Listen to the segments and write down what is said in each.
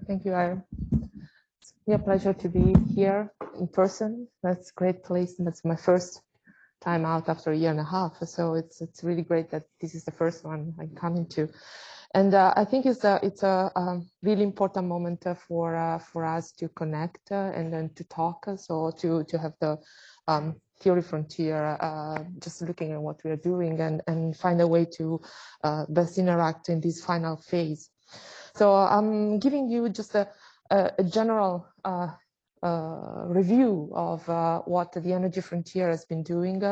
Thank you, Ira. It's a pleasure to be here in person. That's a great place, and that's my first time out after a year and a half. So it's really great that this is the first one I'm coming to. And I think it's a really important moment for us to connect and then to talk. So to have the theory frontier, just looking at what we are doing and find a way to best interact in this final phase. So I'm giving you just a general review of what the energy frontier has been doing,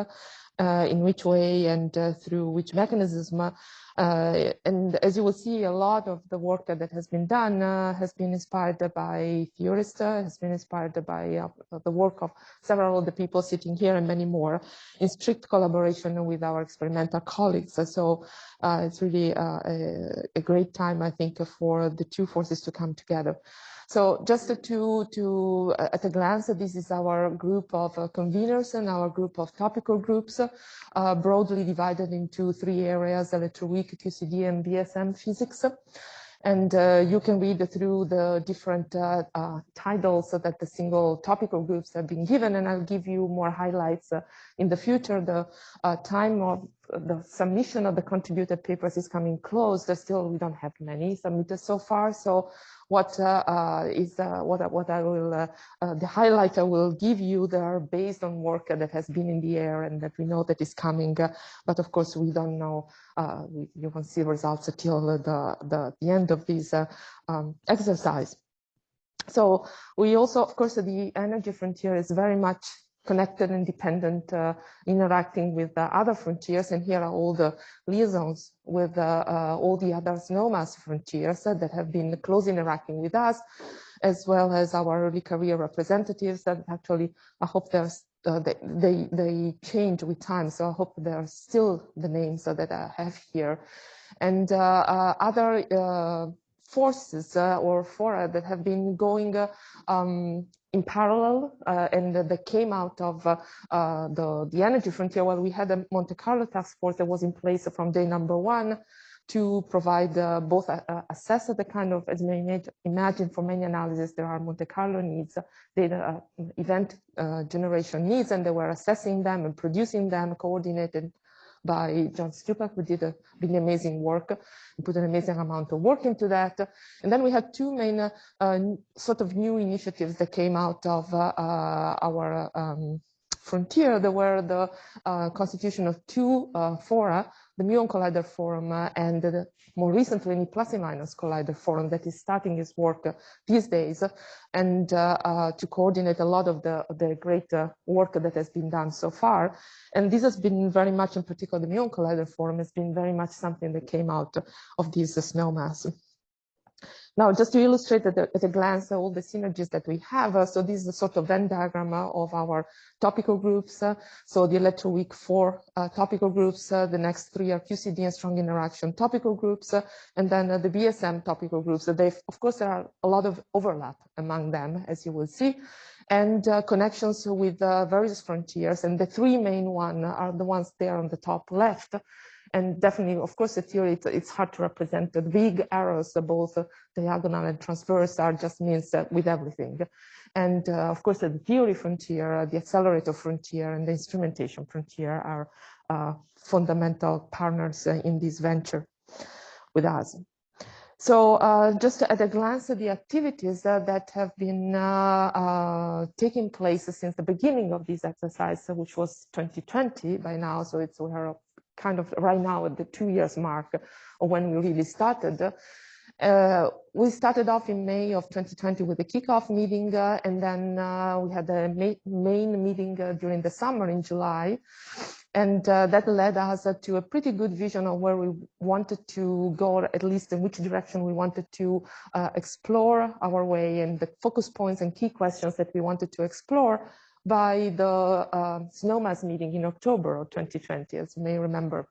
in which way and through which mechanism. And as you will see, a lot of the work that has been done has been inspired by theorists, has been inspired by the work of several of the people sitting here and many more in strict collaboration with our experimental colleagues. So it's really a great time, I think, for the two forces to come together. So just to at a glance, this is our group of conveners and our group of topical groups, broadly divided into three areas: electroweak, QCD, and BSM physics. And you can read through the different titles that the single topical groups have been given, and I'll give you more highlights in the future. The time of the submission of the contributed papers is coming close. Still, we don't have many submitted so far. So what I will, the highlight I will give you, they are based on work that has been in the air and that we know that is coming. But of course, we don't know, you won't see results until the end of this exercise. So we also, of course, the energy frontier is very much connected and dependent, interacting with the other frontiers. And here are all the liaisons with all the other Snowmass frontiers that have been closely interacting with us, as well as our early career representatives that actually, I hope they change with time. So I hope they are still the names that I have here. And other forces or fora that have been going in parallel and that came out of the energy frontier. Well, we had a Monte Carlo task force that was in place from day number one to provide both assess the kind of, as you may imagine, for many analysis, there are Monte Carlo needs, data event generation needs, and they were assessing them and producing them, coordinated by John Stupak, who did a really amazing work, put an amazing amount of work into that. And then we had two main sort of new initiatives that came out of our frontier. There were the constitution of two fora, the Muon Collider Forum and more recently the Plus and Minus Collider Forum that is starting its work these days, and to coordinate a lot of the great work that has been done so far. And this has been very much, in particular, the Muon Collider Forum has been very much something that came out of this Snowmass. Now, just to illustrate at a glance all the synergies that we have, so this is a sort of Venn diagram of our topical groups. So the electroweak 4 topical groups, the next three are QCD and strong interaction topical groups, and then the BSM topical groups. Of course, there are a lot of overlap among them, as you will see, and connections with various frontiers. And the three main ones are the ones there on the top left. And definitely, of course, the theory, it's hard to represent. The big arrows, both diagonal and transverse, are just means with everything. And of course, the theory frontier, the accelerator frontier, and the instrumentation frontier are fundamental partners in this venture with us. So just at a glance at the activities that have been taking place since the beginning of this exercise, which was 2020 by now, so we're kind of right now at the 2 years mark of when we really started. We started off in May of 2020 with a kickoff meeting, and then we had a main meeting during the summer in July. And that led us to a pretty good vision of where we wanted to go, or at least in which direction we wanted to explore our way, and the focus points and key questions that we wanted to explore by the Snowmass meeting in October of 2020, as you may remember.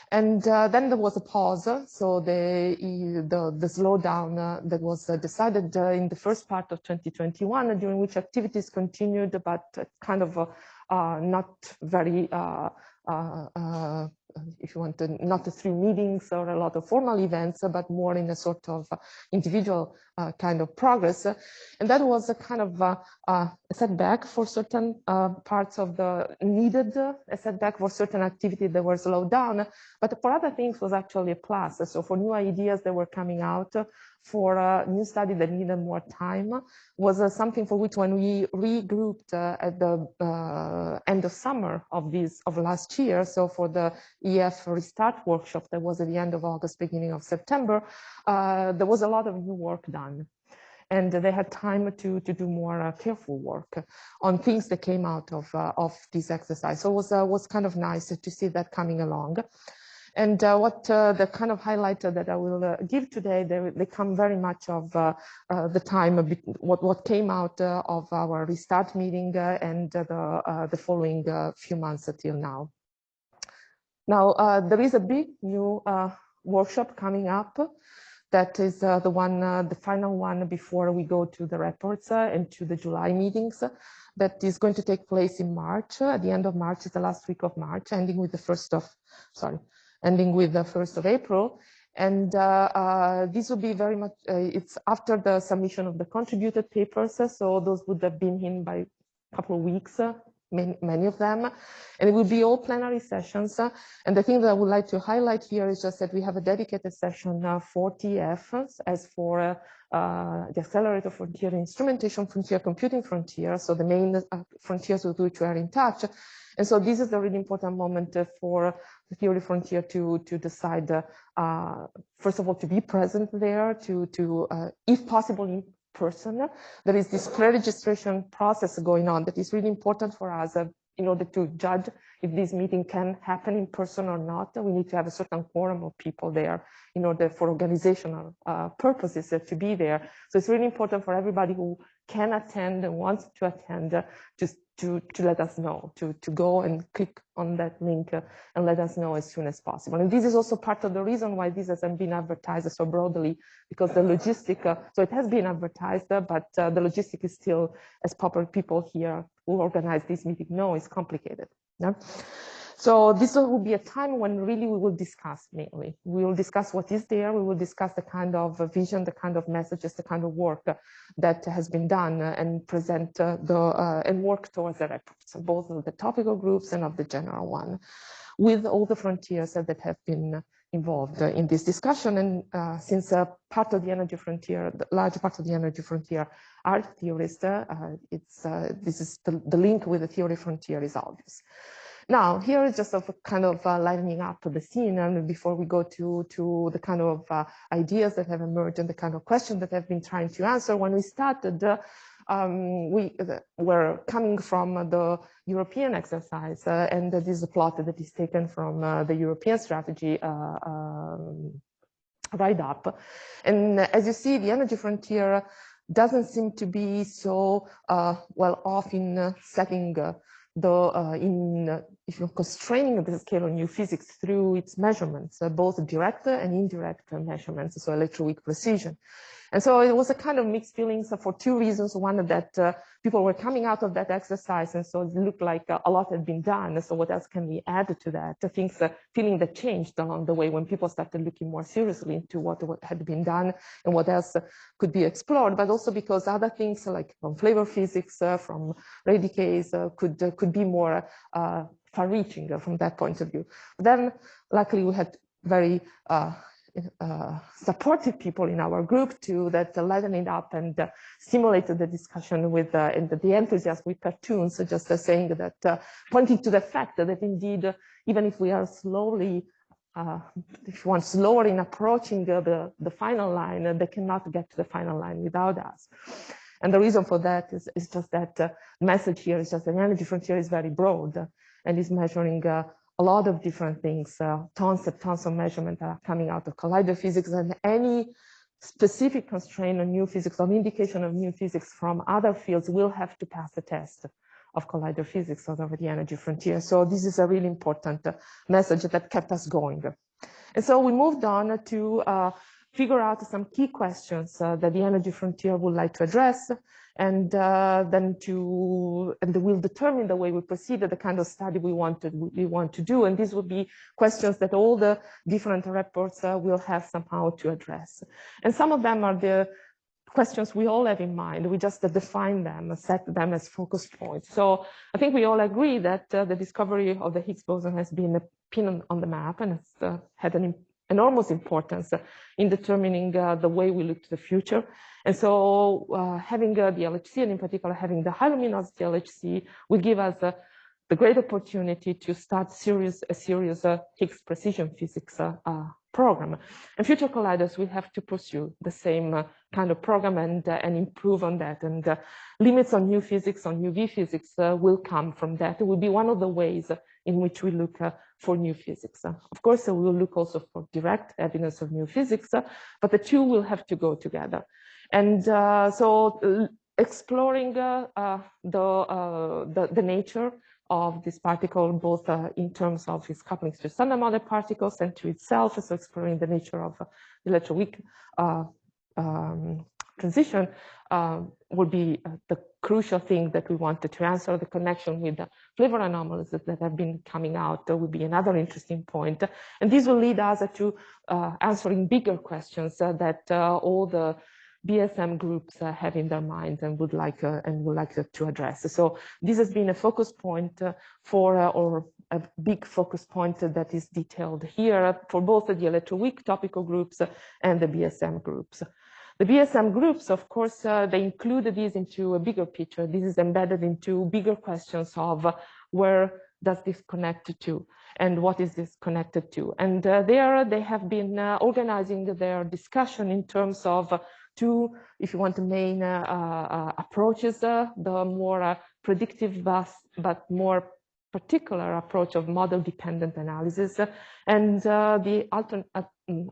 And then there was a pause, so the slowdown that was decided in the first part of 2021, during which activities continued, but kind of not very if you want to, not through meetings or a lot of formal events, but more in a sort of individual kind of progress. And that was a kind of a setback for certain parts of the needed, a setback for certain activities that were slowed down, but for other things was actually a plus. So for new ideas that were coming out, for a new study that needed more time, was something for which when we regrouped at the end of summer of last year, so for the EF Restart workshop that was at the end of August, beginning of September, there was a lot of new work done. And they had time to do more careful work on things that came out of this exercise. So it was kind of nice to see that coming along. And what the kind of highlight that I will give today, they come very much of the time, what came out of our restart meeting and the following few months until now. Now, there is a big new workshop coming up. That is the final one before we go to the reports and to the July meetings. That is going to take place in March. At the end of March is the last week of March, ending with the 1st of April. And this will be very much, it's after the submission of the contributed papers. So those would have been in by a couple of weeks, many of them. And it will be all plenary sessions. And the thing that I would like to highlight here is just that we have a dedicated session for TF, as for the accelerator frontier, instrumentation frontier, computing frontier. So the main frontiers with which we are in touch. And so this is a really important moment for the theory frontier to decide, first of all, to be present there, to if possible, in person. There is this pre-registration process going on that is really important for us in order to judge if this meeting can happen in person or not. We need to have a certain quorum of people there in order for organizational purposes to be there. So it's really important for everybody who can attend and wants to attend to let us know, to go and click on that link and let us know as soon as possible. And this is also part of the reason why this hasn't been advertised so broadly, because the logistic, so it has been advertised, but the logistic is still, as proper people here who organize this meeting know, is complicated. Yeah? So this will be a time when really we will discuss mainly. We will discuss what is there. We will discuss the kind of vision, the kind of messages, the kind of work that has been done and present and work towards the reports, both of the topical groups and of the general one, with all the frontiers that have been involved in this discussion. And since part of the energy frontier, the large part of the energy frontier are theorists, this is the link with the theory frontier is obvious. Now, here is just a kind of lighting up the scene, and before we go to the kind of ideas that have emerged and the kind of questions that I've been trying to answer. When we started, we were coming from the European exercise, and this is a plot that is taken from the European strategy write-up. And as you see, the energy frontier doesn't seem to be so well off in setting if you're constraining the scale of new physics through its measurements, both direct and indirect measurements, so electroweak precision. And so it was a kind of mixed feelings for two reasons. One, that people were coming out of that exercise, and so it looked like a lot had been done. So what else can we add to that? Things, feeling that changed along the way when people started looking more seriously into what had been done and what else could be explored, but also because other things like from flavor physics, from ray decays, could be more far-reaching from that point of view. But then, luckily, we had very supportive people in our group too that lightened it up and stimulated the discussion with and the enthusiasm with cartoons, just saying that, pointing to the fact that indeed, even if we are slowly, if you want, slower in approaching the final line, they cannot get to the final line without us. And the reason for that is just that the message here is just that the energy frontier is very broad and is measuring a lot of different things, tons and tons of measurements are coming out of collider physics, and any specific constraint on new physics or indication of new physics from other fields will have to pass the test of collider physics over the energy frontier. So this is a really important message that kept us going. And so we moved on to figure out some key questions that the energy frontier would like to address. and then we'll determine the way we proceed, the kind of study we want to do, and these will be questions that all the different reports will have somehow to address. And some of them are the questions we all have in mind. We just define them, set them as focus points. So I think we all agree that the discovery of the Higgs boson has been a pin on the map, and it's had an enormous importance in determining the way we look to the future. And so having the LHC, and in particular having the high luminosity LHC, will give us the great opportunity to start a serious Higgs precision physics program. And future colliders will have to pursue the same kind of program and improve on that. And limits on new physics, on UV physics will come from that. It will be one of the ways in which we look for new physics. Of course, we will look also for direct evidence of new physics, but the two will have to go together. And so exploring the nature of this particle, both in terms of its couplings to standard model particles and to itself, so exploring the nature of the electroweak transition would be the crucial thing that we wanted to answer. The connection with the flavor anomalies that have been coming out would be another interesting point. And this will lead us to answering bigger questions that all the BSM groups have in their minds and would like to address. So this has been a focus point or a big focus point that is detailed here for both the electroweak topical groups and the BSM groups. The BSM groups, of course, they included this into a bigger picture. This is embedded into bigger questions of where does this connect to, and what is this connected to? And they have been organizing their discussion in terms of two, if you want, the main approaches, the more predictive but more particular approach of model-dependent analysis, and the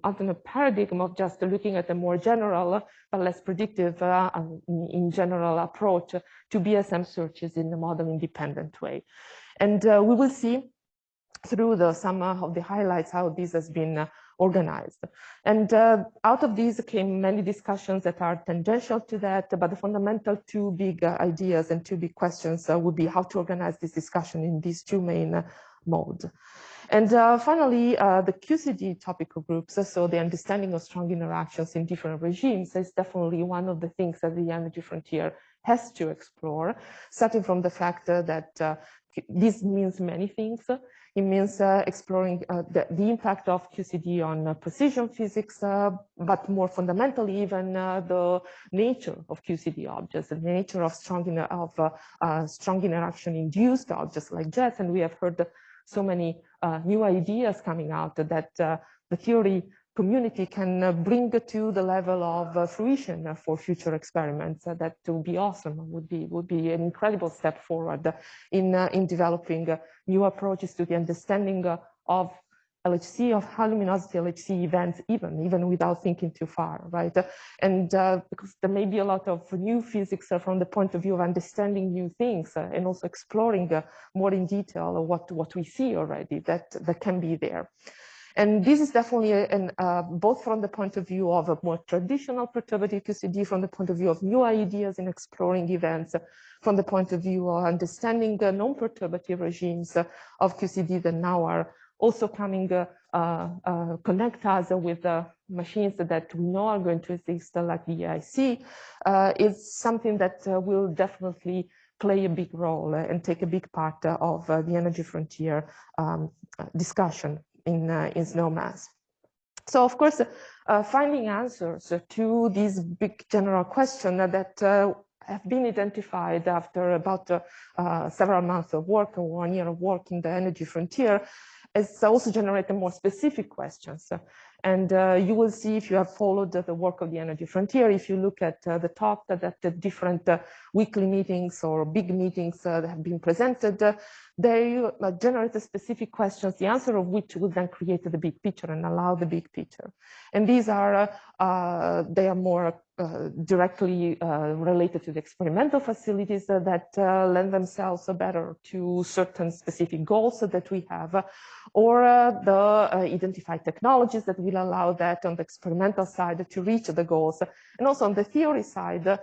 alternate paradigm of just looking at a more general but less predictive in general approach to BSM searches in a model-independent way. And we will see through some of the highlights how this has been organized. And out of these came many discussions that are tangential to that, but the fundamental two big ideas and two big questions would be how to organize this discussion in these two main modes. And finally, the QCD topical groups, so the understanding of strong interactions in different regimes is definitely one of the things that the energy frontier has to explore, starting from the fact that this means many things. It means exploring the impact of QCD on precision physics, but more fundamentally, even the nature of QCD objects, the nature of strong interaction-induced objects like jets. And we have heard so many new ideas coming out that the theory community can bring to the level of fruition for future experiments. That would be awesome. Would be an incredible step forward in developing new approaches to the understanding of LHC, of high luminosity LHC events, even without thinking too far, right? And because there may be a lot of new physics from the point of view of understanding new things and also exploring more in detail what we see already that can be there. And this is definitely both from the point of view of a more traditional perturbative QCD, from the point of view of new ideas in exploring events, from the point of view of understanding the non-perturbative regimes of QCD that now are also coming connect us with machines that we know are going to exist, like the EIC, is something that will definitely play a big role and take a big part of the energy frontier discussion in Snowmass. So, of course, finding answers to this big general question that have been identified after about several months of work or 1 year of work in the energy frontier has also generated more specific questions. And you will see, if you have followed the work of the energy frontier, if you look at the top, that the different weekly meetings or big meetings that have been presented, they generate specific questions, the answer of which will then create the big picture and allow the big picture. And these are, they are more directly related to the experimental facilities that lend themselves better to certain specific goals that we have, or the identified technologies that will allow that on the experimental side to reach the goals. And also on the theory side,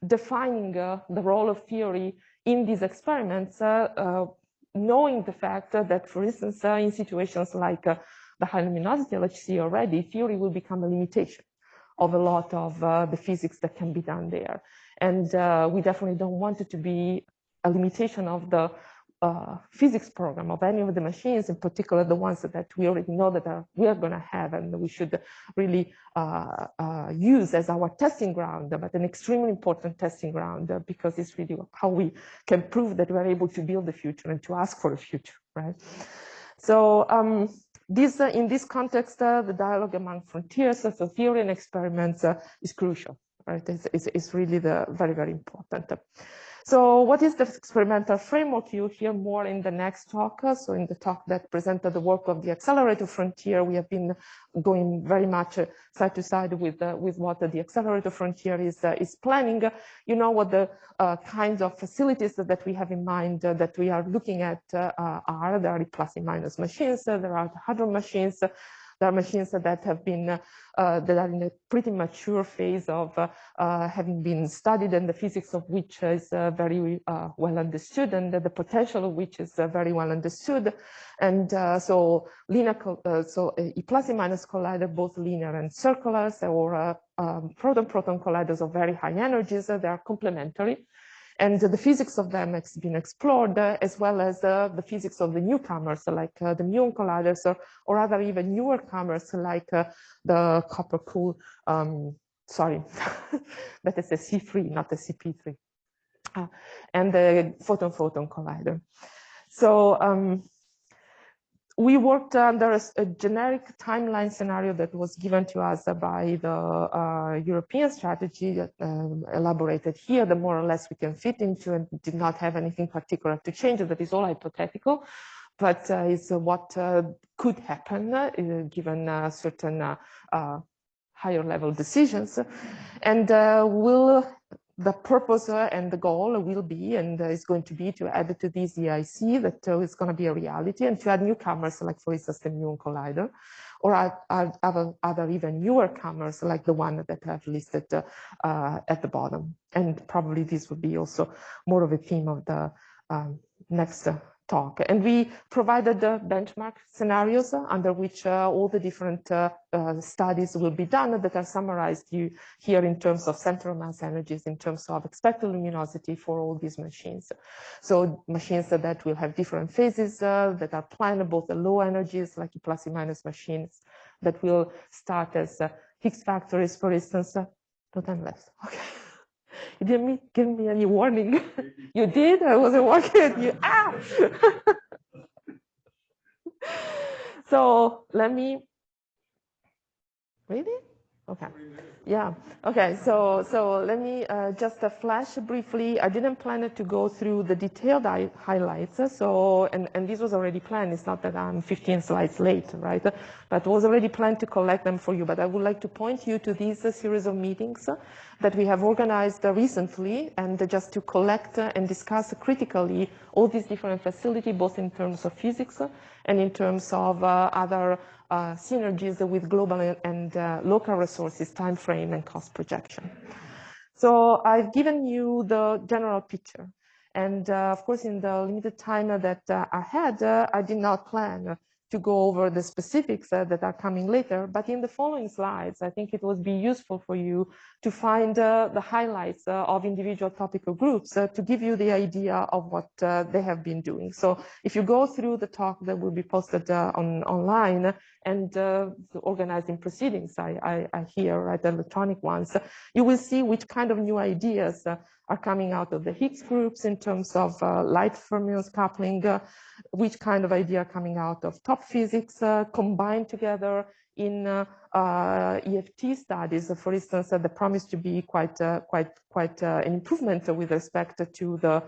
defining the role of theory in these experiments, knowing the fact that, for instance, in situations like the high luminosity LHC already, theory will become a limitation of a lot of the physics that can be done there. And we definitely don't want it to be a limitation of the physics program of any of the machines, in particular the ones that we already know that we are going to have and we should really use as our testing ground, but an extremely important testing ground because it's really how we can prove that we're able to build the future and to ask for a future, right? So in this context, the dialogue among frontiers, so theory and experiments is crucial, right? It's really very, very important. So what is the experimental framework? You hear more in the next talk. So in the talk that presented the work of the accelerator frontier, we have been going very much side to side with what the accelerator frontier is planning. You know what the kinds of facilities that we have in mind that we are looking at are. There are plus and minus machines, there are the hadron machines. There are machines that have been that are in a pretty mature phase of having been studied, and the physics of which is very well understood, and the potential of which is very well understood. And so linear, a plus and minus collider, both linear and circular, or proton-proton colliders of very high energies, they are complementary. And the physics of them has been explored, as well as the physics of the newcomers, like the muon colliders, or other even newer comers, like the copper cool, sorry, that is a C3, not a CP3, and the photon-photon collider. So we worked under a generic timeline scenario that was given to us by the European strategy elaborated here, that more or less we can fit into, and did not have anything particular to change. That is all hypothetical, but it's what could happen given certain higher level decisions. And the purpose and the goal will be, and is going to be, to add to this EIC that is going to be a reality, and to add newcomers, like for instance the muon collider, or other even newer comers, like the one that I've listed at the bottom. And probably this will be also more of a theme of the next talk. And we provided the benchmark scenarios under which all the different studies will be done, that are summarized here in terms of central mass energies, in terms of expected luminosity for all these machines. So machines that will have different phases that are planned, both the low energies, like plus and minus machines, that will start as Higgs factories, for instance. No time left. Okay. You didn't give me any warning. You did? I wasn't working at you. Ah! So let me, really? Okay. Yeah. Okay. So let me just flash briefly. I didn't plan to go through the detailed highlights. So, and this was already planned. It's not that I'm 15 slides late, right? But was already planned to collect them for you. But I would like to point you to these series of meetings that we have organized recently, and just to collect and discuss critically all these different facilities, both in terms of physics and in terms of other synergies with global and local resources, time frame, and cost projection. So I've given you the general picture. And of course, in the limited time that I had, I did not plan to go over the specifics that are coming later. But in the following slides, I think it would be useful for you to find the highlights of individual topical groups to give you the idea of what they have been doing. So if you go through the talk that will be posted online, and organizing proceedings, I hear, right, electronic ones, you will see which kind of new ideas are coming out of the Higgs groups in terms of light fermions coupling, which kind of idea coming out of top physics combined together in EFT studies, for instance, that promise to be quite an improvement with respect to the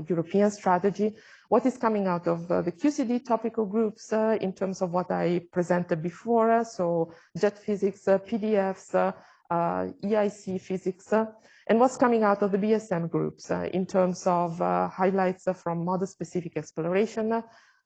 European strategy. What is coming out of the QCD topical groups in terms of what I presented before, so jet physics, PDFs, EIC physics, and what's coming out of the BSM groups in terms of highlights from model-specific exploration,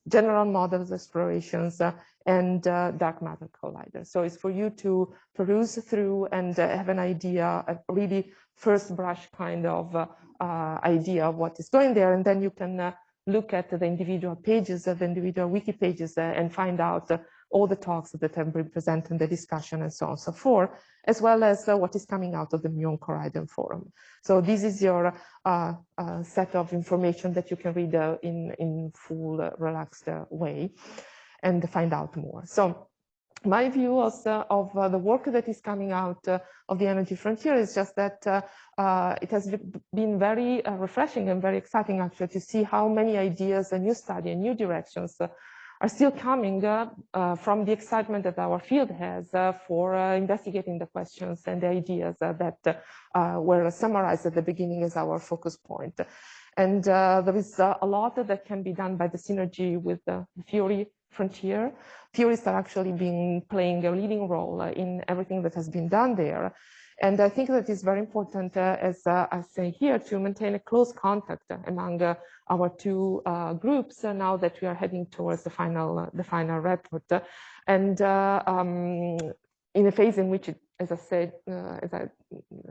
general models explorations, and dark matter collider. So it's for you to peruse through and have an idea, a really first brush kind of idea of what is going there. And then you can look at the individual pages of the individual wiki pages and find out all the talks that have been presented in the discussion and so on and so forth, as well as what is coming out of the Muon Corridor Forum. So this is your set of information that you can read in full, relaxed way and find out more. So my view also of the work that is coming out of the energy frontier is just that it has been very refreshing and very exciting actually to see how many ideas, a new study, and new directions are still coming from the excitement that our field has for investigating the questions and the ideas that were summarized at the beginning as our focus point. And there is a lot that can be done by the synergy with the theory frontier. Theorists are actually playing a leading role in everything that has been done there. And I think that it's very important, as I say here, to maintain a close contact among our two groups now that we are heading towards the final report. And in a phase in which, as I said, as I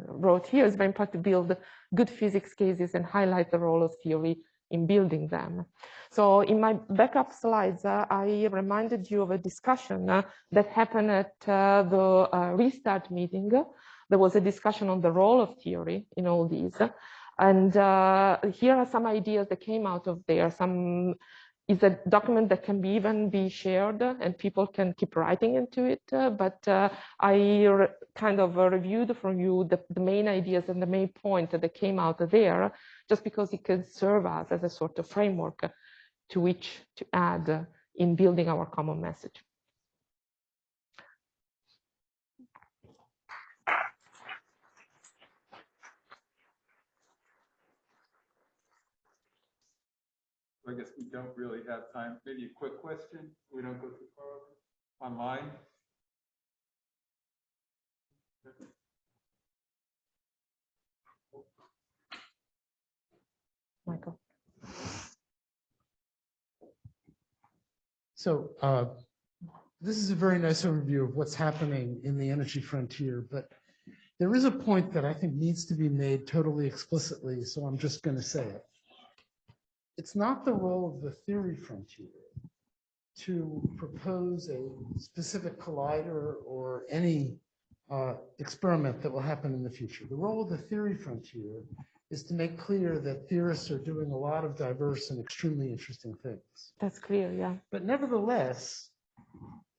wrote here, it's very important to build good physics cases and highlight the role of theory in building them. So in my backup slides, I reminded you of a discussion that happened at the restart meeting. There was a discussion on the role of theory in all these. And here are some ideas that came out of there. Some is a document that can even be shared and people can keep writing into it. But I kind of reviewed from you the main ideas and the main point that came out of there, just because it can serve us as a sort of framework to which to add in building our common message. I guess we don't really have time. Maybe a quick question. We don't go too far over. Online. Michael. So this is a very nice overview of what's happening in the energy frontier, but there is a point that I think needs to be made totally explicitly, so I'm just going to say it. It's not the role of the theory frontier to propose a specific collider or any experiment that will happen in the future. The role of the theory frontier is to make clear that theorists are doing a lot of diverse and extremely interesting things. That's clear, yeah. But nevertheless,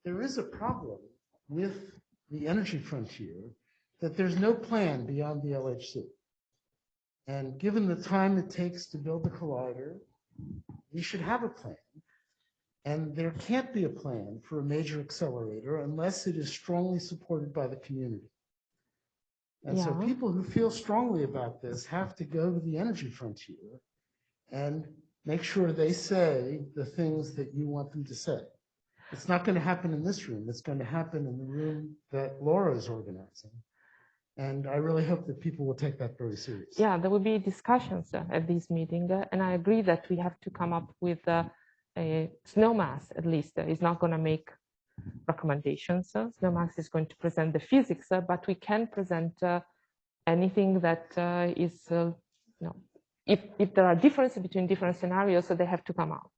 there is a problem with the energy frontier that there's no plan beyond the LHC. And given the time it takes to build a collider, we should have a plan. And there can't be a plan for a major accelerator unless it is strongly supported by the community. And so people who feel strongly about this have to go to the energy frontier and make sure they say the things that you want them to say. It's not going to happen in this room. It's going to happen in the room that Laura is organizing. And I really hope that people will take that very seriously. Yeah, there will be discussions at this meeting. And I agree that we have to come up with a Snowmass, at least, is not going to make recommendations. Snowmass is going to present the physics, but we can present anything that is, if there are differences between different scenarios, so they have to come out.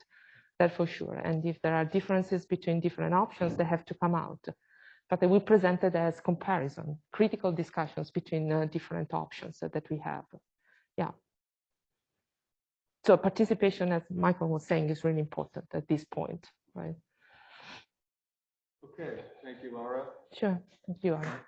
That for sure. And if there are differences between different options, they have to come out. But they will present it as comparison, critical discussions between different options that we have. Yeah. So participation, as Michael was saying, is really important at this point, right? Okay, thank you, Laura. Sure, thank you, Aida.